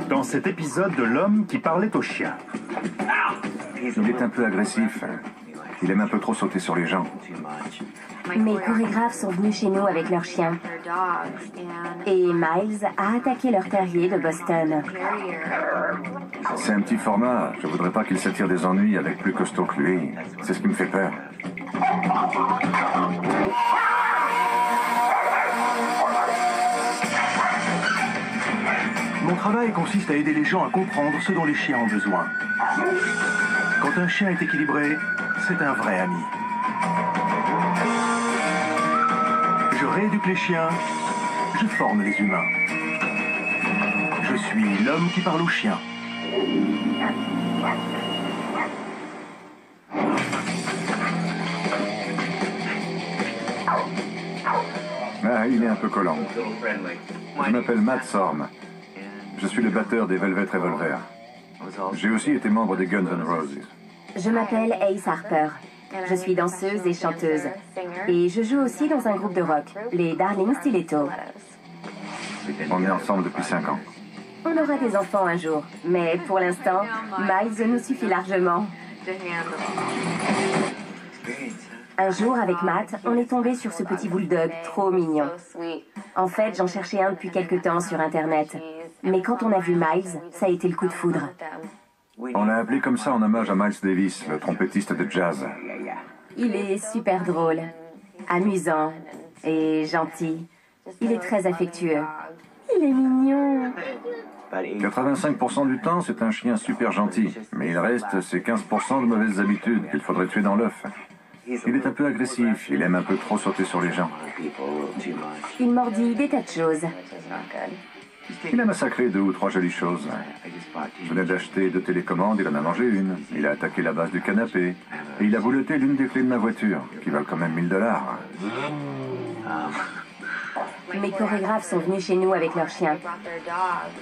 Dans cet épisode de l'homme qui parlait au chien. Il est un peu agressif. Il aime un peu trop sauter sur les gens. Mes chorégraphes sont venus chez nous avec leurs chiens. Et Miles a attaqué leur terrier de Boston. C'est un petit format. Je voudrais pas qu'il s'attire des ennuis avec plus costaud que lui. C'est ce qui me fait peur. Mon travail consiste à aider les gens à comprendre ce dont les chiens ont besoin. Quand un chien est équilibré, c'est un vrai ami. Je rééduque les chiens, je forme les humains. Je suis l'homme qui parle aux chiens. Ah, il est un peu collant. Je m'appelle Matt Sorm. Je suis le batteur des Velvet Revolver. J'ai aussi été membre des Guns N' Roses. Je m'appelle Ace Harper. Je suis danseuse et chanteuse. Et je joue aussi dans un groupe de rock, les Darling Stiletto. On est ensemble depuis 5 ans. On aura des enfants un jour, mais pour l'instant, Miles nous suffit largement. Un jour, avec Matt, on est tombé sur ce petit bulldog trop mignon. En fait, j'en cherchais un depuis quelque temps sur Internet. Mais quand on a vu Miles, ça a été le coup de foudre. On l'a appelé comme ça en hommage à Miles Davis, le trompettiste de jazz. Il est super drôle, amusant et gentil. Il est très affectueux. Il est mignon. 85% du temps, c'est un chien super gentil. Mais il reste ces 15% de mauvaises habitudes qu'il faudrait tuer dans l'œuf. Il est un peu agressif, il aime un peu trop sauter sur les gens. Il mordit des tas de choses. Il a massacré 2 ou 3 jolies choses. Je venais d'acheter 2 télécommandes, il en a mangé une. Il a attaqué la base du canapé. Et il a bouloté l'une des clés de ma voiture, qui valent quand même $1000. Mes chorégraphes sont venus chez nous avec leurs chiens.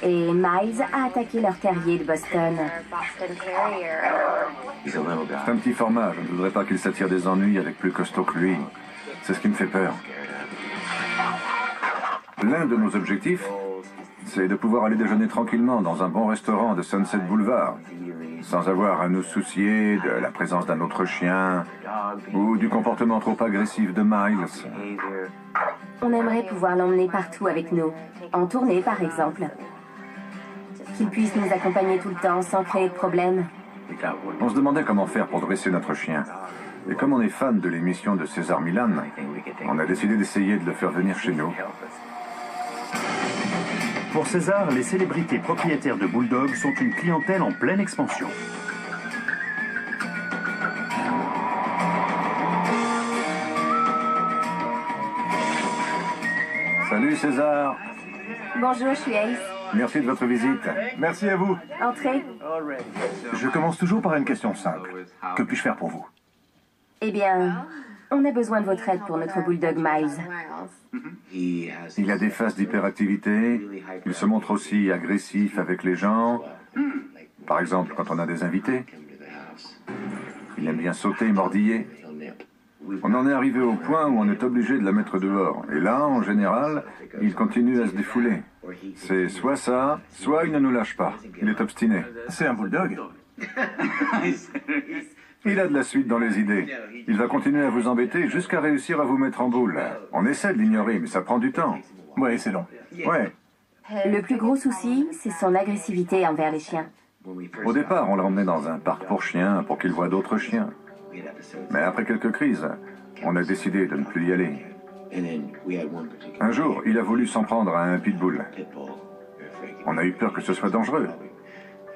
Et Miles a attaqué leur terrier de Boston. C'est un petit format, je ne voudrais pas qu'il s'attire des ennuis avec plus costaud que lui. C'est ce qui me fait peur. L'un de nos objectifs, c'est de pouvoir aller déjeuner tranquillement dans un bon restaurant de Sunset Boulevard, sans avoir à nous soucier de la présence d'un autre chien ou du comportement trop agressif de Miles. On aimerait pouvoir l'emmener partout avec nous, en tournée par exemple. Qu'il puisse nous accompagner tout le temps sans créer de problème. On se demandait comment faire pour dresser notre chien. Et comme on est fan de l'émission de César Milan, on a décidé d'essayer de le faire venir chez nous. Pour César, les célébrités propriétaires de Bulldog sont une clientèle en pleine expansion. Salut César. Bonjour, je suis Ace. Merci de votre visite. Merci à vous. Entrez. Je commence toujours par une question simple. Que puis-je faire pour vous? Eh bien, on a besoin de votre aide pour notre bulldog Miles. Il a des phases d'hyperactivité. Il se montre aussi agressif avec les gens. Par exemple, quand on a des invités. Il aime bien sauter et mordiller. On en est arrivé au point où on est obligé de la mettre dehors. Et là, en général, il continue à se défouler. C'est soit ça, soit il ne nous lâche pas. Il est obstiné. C'est un bulldog? Il a de la suite dans les idées. Il va continuer à vous embêter jusqu'à réussir à vous mettre en boule. On essaie de l'ignorer, mais ça prend du temps. Oui, c'est long. Ouais. Le plus gros souci, c'est son agressivité envers les chiens. Au départ, on l'a emmené dans un parc pour chiens pour qu'il voie d'autres chiens. Mais après quelques crises, on a décidé de ne plus y aller. Un jour, il a voulu s'en prendre à un pitbull. On a eu peur que ce soit dangereux.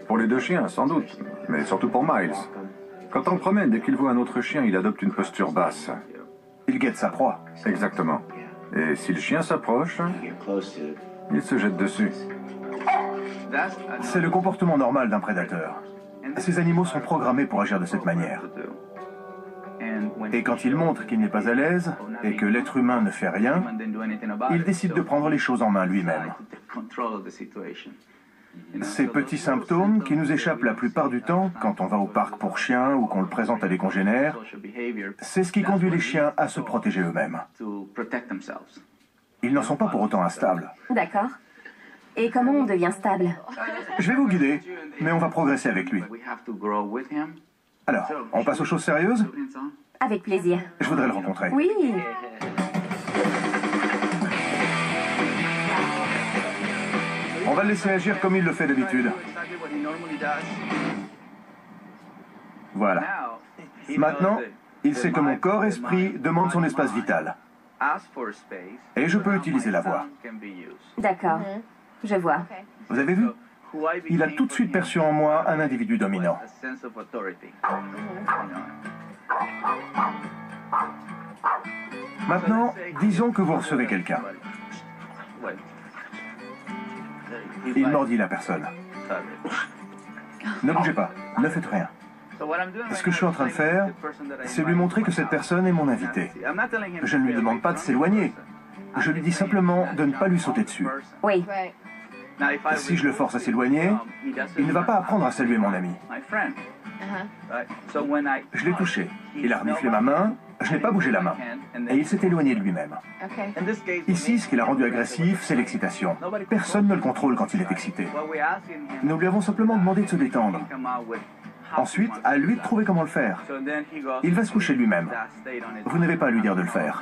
Pour les 2 chiens, sans doute, mais surtout pour Miles. Quand on le promène, dès qu'il voit un autre chien, il adopte une posture basse. Il guette sa proie. Exactement. Et si le chien s'approche, il se jette dessus. C'est le comportement normal d'un prédateur. Ces animaux sont programmés pour agir de cette manière. Et quand il montre qu'il n'est pas à l'aise et que l'être humain ne fait rien, il décide de prendre les choses en main lui-même. Ces petits symptômes qui nous échappent la plupart du temps quand on va au parc pour chiens ou qu'on le présente à des congénères, c'est ce qui conduit les chiens à se protéger eux-mêmes. Ils n'en sont pas pour autant instables. D'accord. Et comment on devient stable? Je vais vous guider, mais on va progresser avec lui. Alors, on passe aux choses sérieuses? Avec plaisir. Je voudrais le rencontrer. Oui. On va le laisser agir comme il le fait d'habitude. Voilà. Maintenant, il sait que mon corps-esprit demande son espace vital. Et je peux utiliser la voix. D'accord. Je vois. Vous avez vu? Il a tout de suite perçu en moi un individu dominant. Maintenant, disons que vous recevez quelqu'un. Il mordit la personne. Ne bougez pas, ne faites rien. Ce que je suis en train de faire, c'est lui montrer que cette personne est mon invité. Je ne lui demande pas de s'éloigner. Je lui dis simplement de ne pas lui sauter dessus. Oui. Si je le force à s'éloigner, il ne va pas apprendre à saluer mon ami. Je l'ai touché. Il a reniflé ma main, je n'ai pas bougé la main. Et il s'est éloigné de lui-même. Ici, ce qui l'a rendu agressif, c'est l'excitation. Personne ne le contrôle quand il est excité. Nous lui avons simplement demandé de se détendre. Ensuite, à lui de trouver comment le faire. Il va se coucher lui-même. Vous n'avez pas à lui dire de le faire.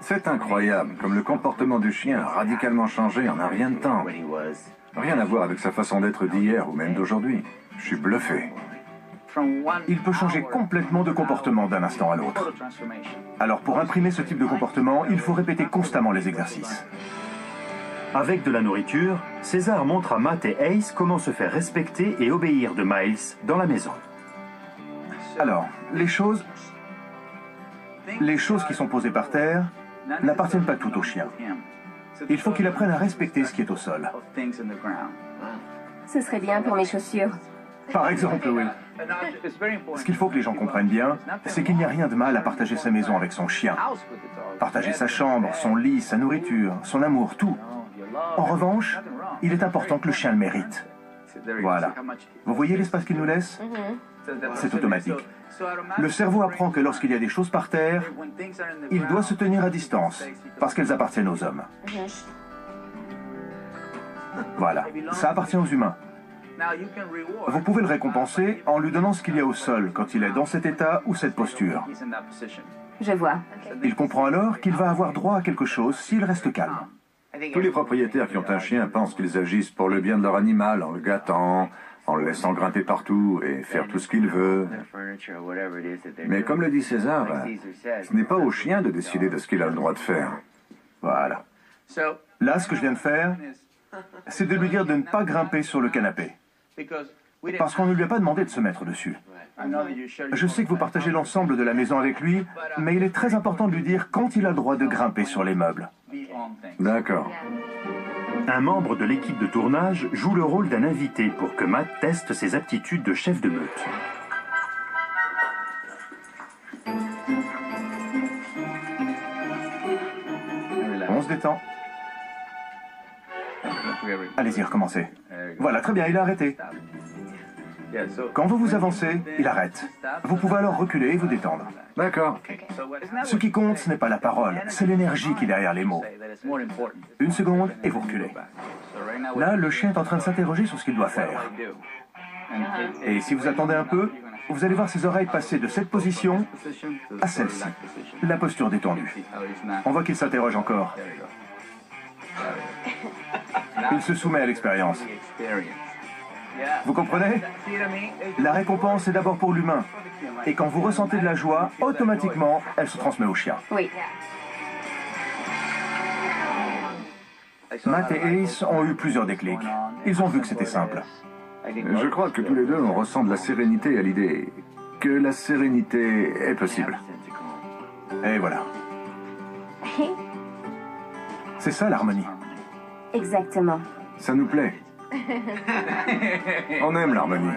C'est incroyable, comme le comportement du chien a radicalement changé en un rien de temps. Rien à voir avec sa façon d'être d'hier ou même d'aujourd'hui. Je suis bluffé. Il peut changer complètement de comportement d'un instant à l'autre. Alors pour imprimer ce type de comportement, il faut répéter constamment les exercices. Avec de la nourriture, César montre à Matt et Ace comment se faire respecter et obéir de Miles dans la maison. Alors, les choses qui sont posées par terre n'appartiennent pas toutes au chien. Il faut qu'il apprenne à respecter ce qui est au sol. Ce serait bien pour mes chaussures. Par exemple, oui. Ce qu'il faut que les gens comprennent bien, c'est qu'il n'y a rien de mal à partager sa maison avec son chien. Partager sa chambre, son lit, sa nourriture, son amour, tout. En revanche, il est important que le chien le mérite. Voilà. Vous voyez l'espace qu'il nous laisse? C'est automatique. Le cerveau apprend que lorsqu'il y a des choses par terre, il doit se tenir à distance, parce qu'elles appartiennent aux hommes. Voilà. Ça appartient aux humains. Vous pouvez le récompenser en lui donnant ce qu'il y a au sol quand il est dans cet état ou cette posture. Je vois. Il comprend alors qu'il va avoir droit à quelque chose s'il reste calme. Tous les propriétaires qui ont un chien pensent qu'ils agissent pour le bien de leur animal en le gâtant, en le laissant grimper partout et faire tout ce qu'il veut. Mais comme le dit César, ce n'est pas au chien de décider de ce qu'il a le droit de faire. Voilà. Là, ce que je viens de faire, c'est de lui dire de ne pas grimper sur le canapé. Parce qu'on ne lui a pas demandé de se mettre dessus. Je sais que vous partagez l'ensemble de la maison avec lui, mais il est très important de lui dire quand il a le droit de grimper sur les meubles. D'accord. Un membre de l'équipe de tournage joue le rôle d'un invité pour que Matt teste ses aptitudes de chef de meute. On se détend. Allez-y, recommencez. Voilà, très bien, il a arrêté. Quand vous vous avancez, il arrête. Vous pouvez alors reculer et vous détendre. D'accord. Ce qui compte, ce n'est pas la parole, c'est l'énergie qui est derrière les mots. Une seconde et vous reculez. Là, le chien est en train de s'interroger sur ce qu'il doit faire. Et si vous attendez un peu, vous allez voir ses oreilles passer de cette position à celle-ci. La posture détendue. On voit qu'il s'interroge encore. Il se soumet à l'expérience. Vous comprenez? La récompense est d'abord pour l'humain. Et quand vous ressentez de la joie, automatiquement, elle se transmet au chien. Oui. Matt et Ace ont eu plusieurs déclics. Ils ont vu que c'était simple. Je crois que tous les deux, on ressent de la sérénité à l'idée que la sérénité est possible. Et voilà. C'est ça l'harmonie. Exactement. Ça nous plaît. On aime l'harmonie.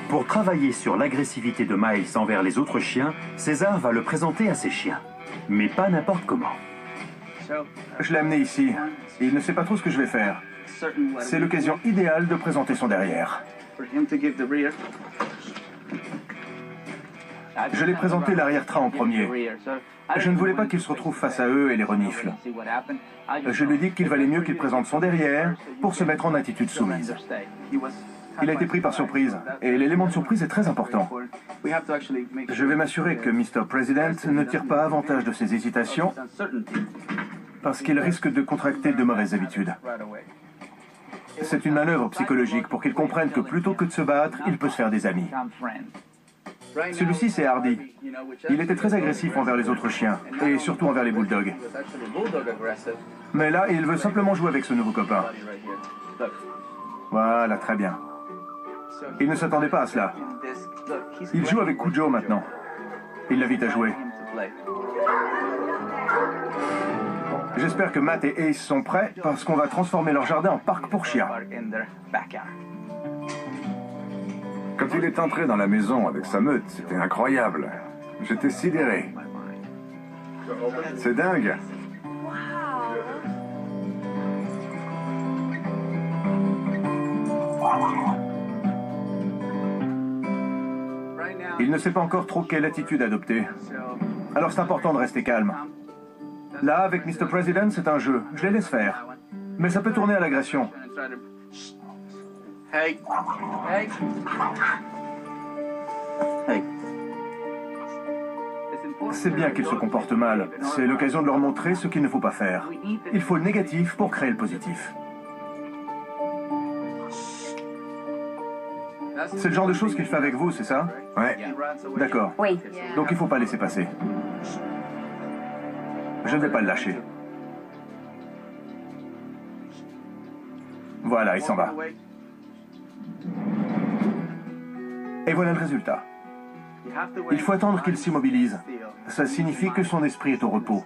Pour travailler sur l'agressivité de Miles envers les autres chiens, César va le présenter à ses chiens. Mais pas n'importe comment. Je l'ai amené ici. Il ne sait pas trop ce que je vais faire. C'est l'occasion idéale de présenter son derrière. Je l'ai présenté l'arrière-train en premier. Je ne voulais pas qu'il se retrouve face à eux et les renifle. Je lui ai dit qu'il valait mieux qu'il présente son derrière pour se mettre en attitude soumise. Il a été pris par surprise, et l'élément de surprise est très important. Je vais m'assurer que Mr. President ne tire pas avantage de ses hésitations, parce qu'il risque de contracter de mauvaises habitudes. C'est une manœuvre psychologique pour qu'il comprenne que plutôt que de se battre, il peut se faire des amis. Celui-ci, c'est Hardy. Il était très agressif envers les autres chiens, et surtout envers les bulldogs. Mais là, il veut simplement jouer avec ce nouveau copain. Voilà, très bien. Il ne s'attendait pas à cela. Il joue avec Cujo maintenant. Il l'invite à jouer. J'espère que Matt et Ace sont prêts parce qu'on va transformer leur jardin en parc pour chiens. Quand il est entré dans la maison avec sa meute, c'était incroyable. J'étais sidéré. C'est dingue. Il ne sait pas encore trop quelle attitude adopter. Alors c'est important de rester calme. Là, avec Mr. President, c'est un jeu. Je les laisse faire. Mais ça peut tourner à l'agression. C'est bien qu'ils se comportent mal. C'est l'occasion de leur montrer ce qu'il ne faut pas faire. Il faut le négatif pour créer le positif. C'est le genre de choses qu'il fait avec vous, c'est ça? Ouais. D'accord. Oui. Donc il ne faut pas laisser passer. Je ne vais pas le lâcher. Voilà, il s'en va. Et voilà le résultat. Il faut attendre qu'il s'immobilise. Ça signifie que son esprit est au repos.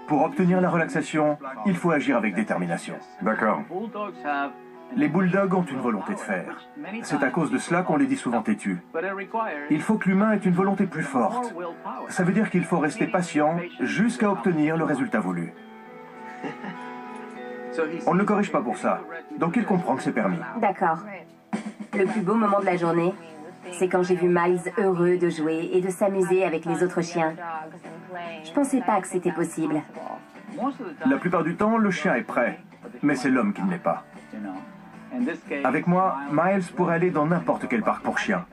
Pour obtenir la relaxation, il faut agir avec détermination. D'accord. Les bulldogs ont une volonté de faire. C'est à cause de cela qu'on les dit souvent têtus. Il faut que l'humain ait une volonté plus forte. Ça veut dire qu'il faut rester patient jusqu'à obtenir le résultat voulu. On ne le corrige pas pour ça, donc il comprend que c'est permis. D'accord. Le plus beau moment de la journée, c'est quand j'ai vu Miles heureux de jouer et de s'amuser avec les autres chiens. Je pensais pas que c'était possible. La plupart du temps, le chien est prêt, mais c'est l'homme qui ne l'est pas. Avec moi, Miles pourrait aller dans n'importe quel parc pour chiens.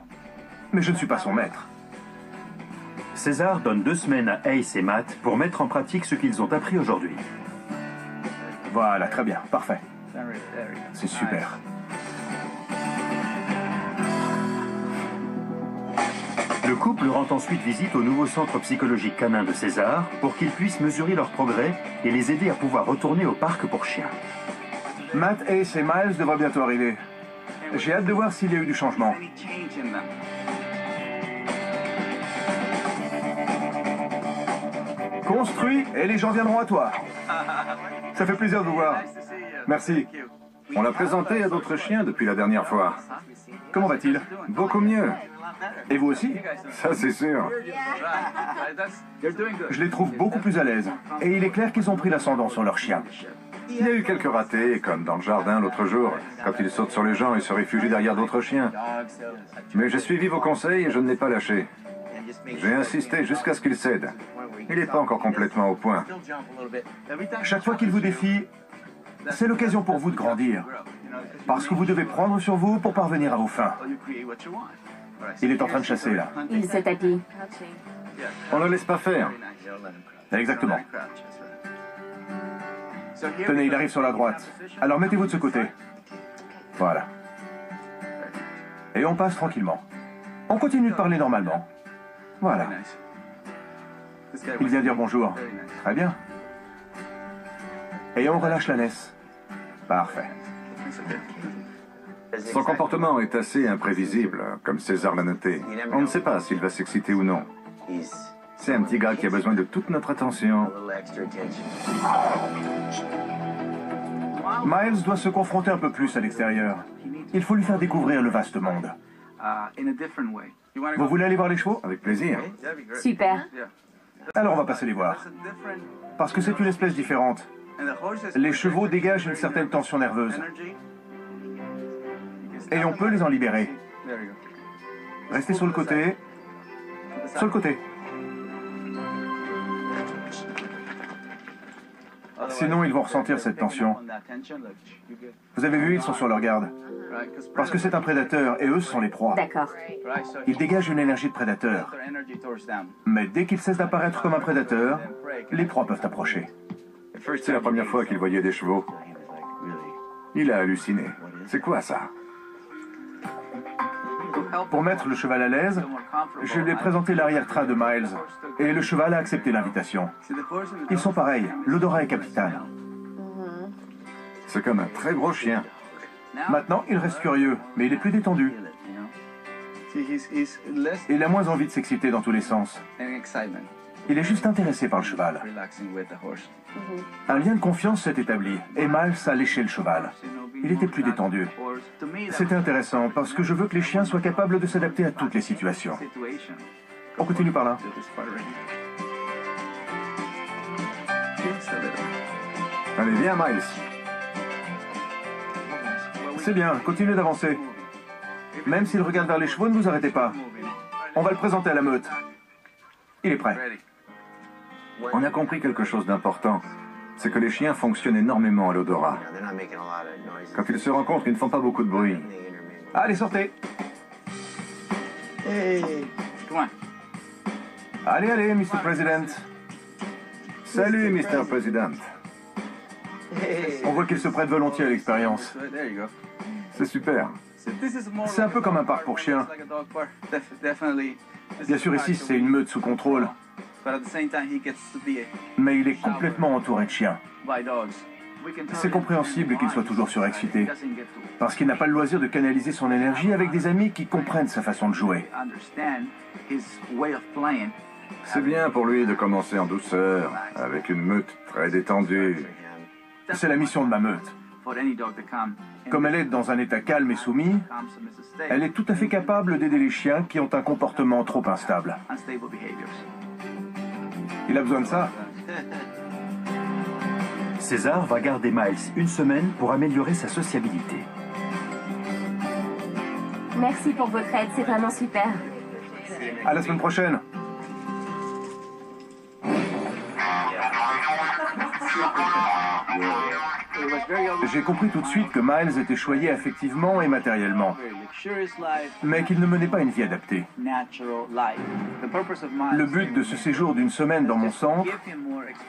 Mais je ne suis pas son maître. César donne 2 semaines à Ace et Matt pour mettre en pratique ce qu'ils ont appris aujourd'hui. Voilà, très bien, parfait. C'est super. Le couple rend ensuite visite au nouveau centre psychologique canin de César pour qu'ils puissent mesurer leur progrès et les aider à pouvoir retourner au parc pour chiens. Matt, Ace et Miles devraient bientôt arriver. J'ai hâte de voir s'il y a eu du changement. Construis et les gens viendront à toi. Ça fait plaisir de vous voir. Merci. On l'a présenté à d'autres chiens depuis la dernière fois. Comment va-t-il? Beaucoup mieux. Et vous aussi? Ça, c'est sûr. Je les trouve beaucoup plus à l'aise. Et il est clair qu'ils ont pris l'ascendant sur leur chien. Il y a eu quelques ratés, comme dans le jardin l'autre jour, quand il saute sur les gens et se réfugie derrière d'autres chiens. Mais j'ai suivi vos conseils et je ne l'ai pas lâché. J'ai insisté jusqu'à ce qu'il cède. Il n'est pas encore complètement au point. Chaque fois qu'il vous défie, c'est l'occasion pour vous de grandir. Parce que vous devez prendre sur vous pour parvenir à vos fins. Il est en train de chasser, là. Il se tapit. On ne le laisse pas faire. Exactement. Tenez, il arrive sur la droite. Alors mettez-vous de ce côté. Voilà. Et on passe tranquillement. On continue de parler normalement. Voilà. Il vient dire bonjour. Très bien. Et on relâche la laisse. Parfait. Son comportement est assez imprévisible, comme César l'a noté. On ne sait pas s'il va s'exciter ou non. C'est un petit gars qui a besoin de toute notre attention. Miles doit se confronter un peu plus à l'extérieur. Il faut lui faire découvrir le vaste monde. Vous voulez aller voir les chevaux? Avec plaisir. Super. Alors on va passer les voir. Parce que c'est une espèce différente. Les chevaux dégagent une certaine tension nerveuse. Et on peut les en libérer. Restez sur le côté Sur le côté. Sinon, ils vont ressentir cette tension. Vous avez vu, ils sont sur leur garde. Parce que c'est un prédateur et eux sont les proies. D'accord. Ils dégagent une énergie de prédateur. Mais dès qu'ils cessent d'apparaître comme un prédateur, les proies peuvent approcher. C'est la première fois qu'il voyait des chevaux. Il a halluciné. C'est quoi ça? Pour mettre le cheval à l'aise, je lui ai présenté l'arrière-train de Miles. Et le cheval a accepté l'invitation. Ils sont pareils, l'odorat est capital. C'est comme un très gros chien. Maintenant, il reste curieux, mais il est plus détendu. Il a moins envie de s'exciter dans tous les sens. Il est juste intéressé par le cheval. Un lien de confiance s'est établi, et Miles a léché le cheval. Il était plus détendu. C'était intéressant, parce que je veux que les chiens soient capables de s'adapter à toutes les situations. On continue par là. Allez, viens, Miles. C'est bien, continuez d'avancer. Même s'il regarde vers les chevaux, ne vous arrêtez pas. On va le présenter à la meute. Il est prêt. On a compris quelque chose d'important. C'est que les chiens fonctionnent énormément à l'odorat. Quand ils se rencontrent, ils ne font pas beaucoup de bruit. Allez, sortez. Allez, allez, Mr. President. Salut, Mr. President. On voit qu'il se prête volontiers à l'expérience. C'est super. C'est un peu comme un parc pour chiens. Bien sûr, ici, c'est une meute sous contrôle. Mais il est complètement entouré de chiens. C'est compréhensible qu'il soit toujours surexcité. Parce qu'il n'a pas le loisir de canaliser son énergie avec des amis qui comprennent sa façon de jouer. C'est bien pour lui de commencer en douceur, avec une meute très détendue. C'est la mission de ma meute. Comme elle est dans un état calme et soumis, elle est tout à fait capable d'aider les chiens qui ont un comportement trop instable. Il a besoin de ça. César va garder Miles une semaine pour améliorer sa sociabilité. Merci pour votre aide, c'est vraiment super. À la semaine prochaine. J'ai compris tout de suite que Miles était choyé affectivement et matériellement, mais qu'il ne menait pas une vie adaptée. Le but de ce séjour d'une semaine dans mon centre,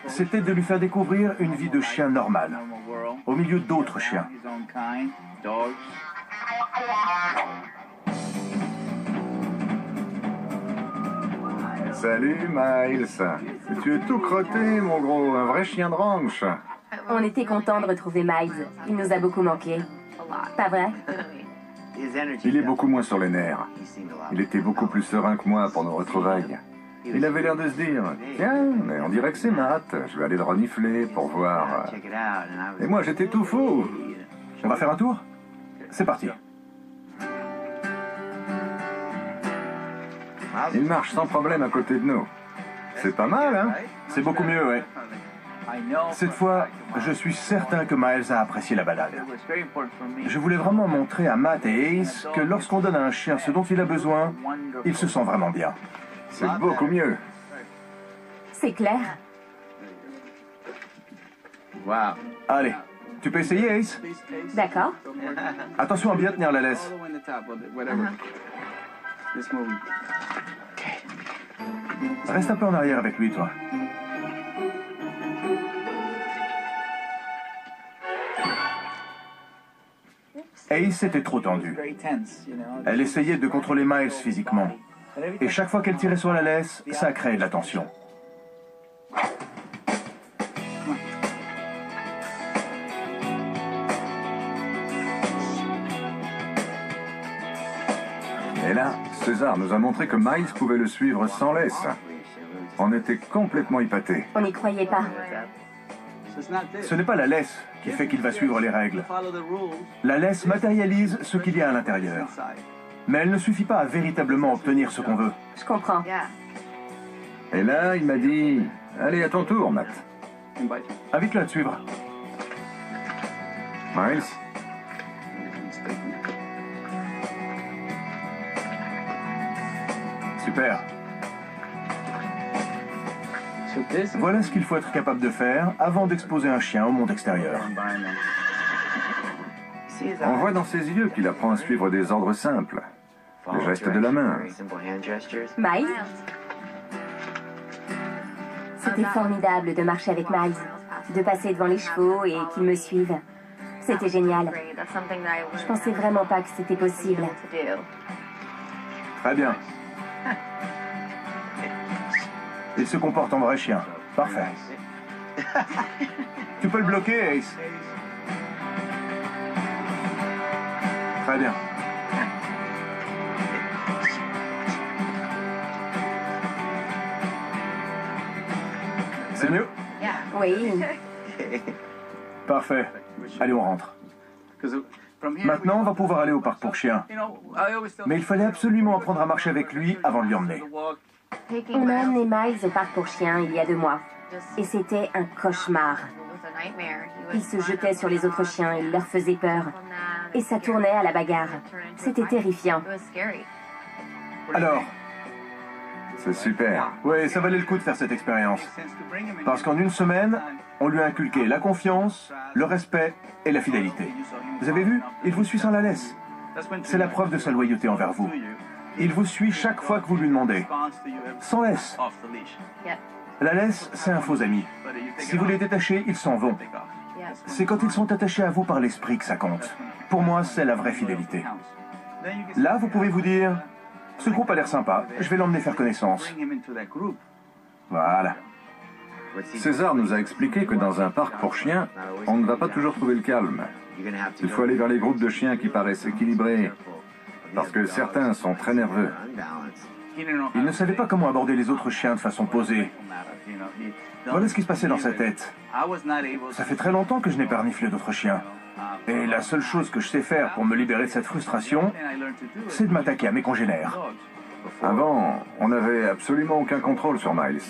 c'était de lui faire découvrir une vie de chien normale, au milieu d'autres chiens. Salut, Miles. Tu es tout crotté, mon gros, un vrai chien de ranch. On était contents de retrouver Miles. Il nous a beaucoup manqué. Pas vrai? Il est beaucoup moins sur les nerfs. Il était beaucoup plus serein que moi pour nos retrouvailles. Il avait l'air de se dire, tiens, mais on dirait que c'est Matt. Je vais aller le renifler pour voir. Et moi, j'étais tout fou. On va faire un tour? C'est parti. Il marche sans problème à côté de nous. C'est pas mal, hein? C'est beaucoup mieux, ouais. Cette fois, je suis certain que Miles a apprécié la balade. Je voulais vraiment montrer à Matt et Ace que lorsqu'on donne à un chien ce dont il a besoin, il se sent vraiment bien. C'est beaucoup mieux. C'est clair. Allez, tu peux essayer, Ace? D'accord. Attention à bien tenir la laisse. Reste un peu en arrière avec lui, toi. Ace était trop tendue. Elle essayait de contrôler Miles physiquement. Et chaque fois qu'elle tirait sur la laisse, ça créait de la tension. Et là, César nous a montré que Miles pouvait le suivre sans laisse. On était complètement épatés. On n'y croyait pas. Ce n'est pas la laisse qui fait qu'il va suivre les règles. La laisse matérialise ce qu'il y a à l'intérieur. Mais elle ne suffit pas à véritablement obtenir ce qu'on veut. Je comprends. Et là, il m'a dit, allez, à ton tour, Matt. Invite-le à te suivre. Miles? Super. Voilà ce qu'il faut être capable de faire avant d'exposer un chien au monde extérieur. On voit dans ses yeux qu'il apprend à suivre des ordres simples. Les gestes de la main. Miles? C'était formidable de marcher avec Miles, de passer devant les chevaux et qu'ils me suivent. C'était génial. Je pensais vraiment pas que c'était possible. Très bien. Il se comporte en vrai chien. Parfait. Tu peux le bloquer, Ace. Très bien. C'est mieux? Oui. Parfait. Allez, on rentre. Maintenant, on va pouvoir aller au parc pour chiens. Mais il fallait absolument apprendre à marcher avec lui avant de lui emmener. On a amené Miles au parc pour chiens il y a 2 mois. Et c'était un cauchemar. Il se jetait sur les autres chiens, il leur faisait peur. Et ça tournait à la bagarre. C'était terrifiant. Alors, C'est super. oui, ça valait le coup de faire cette expérience. Parce qu'en une semaine, on lui a inculqué la confiance, le respect et la fidélité. Vous avez vu? Il vous suit sans la laisse. C'est la preuve de sa loyauté envers vous. Il vous suit chaque fois que vous lui demandez. Sans laisse. La laisse, c'est un faux ami. Si vous les détachez, ils s'en vont. C'est quand ils sont attachés à vous par l'esprit que ça compte. Pour moi, c'est la vraie fidélité. Là, vous pouvez vous dire, ce groupe a l'air sympa, je vais l'emmener faire connaissance. Voilà. César nous a expliqué que dans un parc pour chiens, on ne va pas toujours trouver le calme. Il faut aller vers les groupes de chiens qui paraissent équilibrés, parce que certains sont très nerveux. Il ne savait pas comment aborder les autres chiens de façon posée. Voilà ce qui se passait dans sa tête. Ça fait très longtemps que je n'ai pas reniflé d'autres chiens. Et la seule chose que je sais faire pour me libérer de cette frustration, c'est de m'attaquer à mes congénères. Avant, on n'avait absolument aucun contrôle sur Miles.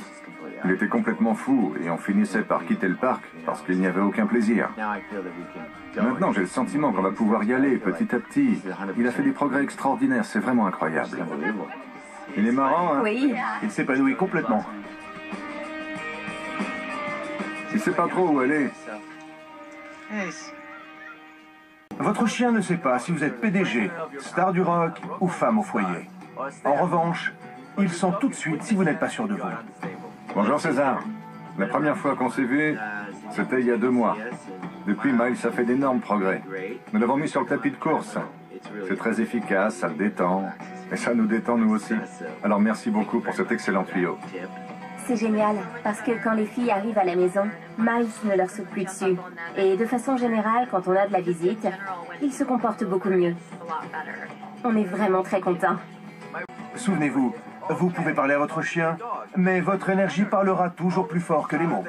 Il était complètement fou et on finissait par quitter le parc parce qu'il n'y avait aucun plaisir. Maintenant, j'ai le sentiment qu'on va pouvoir y aller petit à petit. Il a fait des progrès extraordinaires, c'est vraiment incroyable. Il est marrant, hein? Oui. Il s'épanouit complètement. Il sait pas trop où aller. Votre chien ne sait pas si vous êtes PDG, star du rock ou femme au foyer. En revanche, il sent tout de suite si vous n'êtes pas sûr de vous. Bonjour César. La première fois qu'on s'est vu, c'était il y a 2 mois. Depuis, Miles a fait d'énormes progrès. Nous l'avons mis sur le tapis de course. C'est très efficace, ça le détend. Et ça nous détend nous aussi. Alors merci beaucoup pour cet excellent tuyau. C'est génial, parce que quand les filles arrivent à la maison, Miles ne leur saute plus dessus. Et de façon générale, quand on a de la visite, ils se comportent beaucoup mieux. On est vraiment très contents. Souvenez-vous, vous pouvez parler à votre chien, mais votre énergie parlera toujours plus fort que les mots.